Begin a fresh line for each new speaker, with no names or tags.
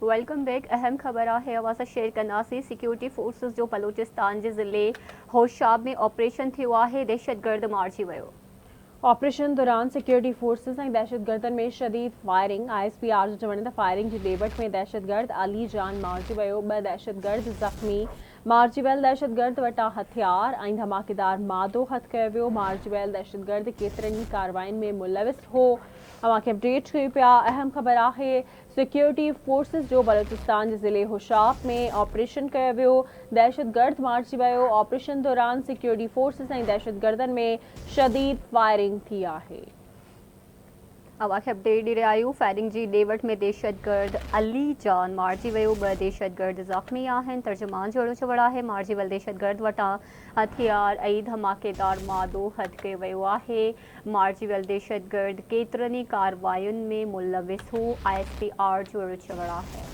Welcome back. अहम ख़बर आहे अवां शेयर कंदासीं। सिक्योरिटी फोर्सिस जो बलूचिस्तान जे ज़िले होशाब में ऑपरेशन थियो आहे। दहशतगर्द मारिजी वियो।
ऑपरेशन दौरान सिक्योरिटी फोर्सिस ऐं दहशतगर्दनि में शदीद फायरिंग। ISPR जो चवण त फायरिंग जी ॾेवट में दहशतगर्द अली जान मारिजी वियो। 2 दहशतगर्द ज़ख़्मी। मारिजी वियल दहशतगर्द वटां हथियार ऐं धमाकेदार मादो हथ कयो वियो। मारिजी वियल दहशतगर्द केतिरनि ई कार्रवाइनि में मुलविस हो। अवांखे अपडेट कयूं पिया। अहम ख़बर आहे सिक्योरिटी फोर्सिस जो बलूचिस्तान जे ज़िले होशाब में ऑपरेशन कयो वियो। दहशतगर्द मारिजी वियो। ऑपरेशन दौरान सिक्योरिटी फोर्सिस ऐं दहशतगर्दनि में शदीद फायरिंग थी आहे।
अवांखे अपडेट ॾेई रहिया आहियूं। फायरिंग जी ॾेवट में दहशतगर्द अली जान मारिजी वियो। 2 दहशतगर्द ज़ख़्मी आहिनि। तर्जुमान जो अहिड़ो चवणु आहे मारिजी वियल दहशतगर्द वटां हथियार ऐं धमाकेदार मादो हथ कयो वियो आहे। मारिजी वियल दहशतगर्द केतिरनि ई कार्रवायुनि में मुलविस हो। ISPR जो अहिड़ो चवणु आहे।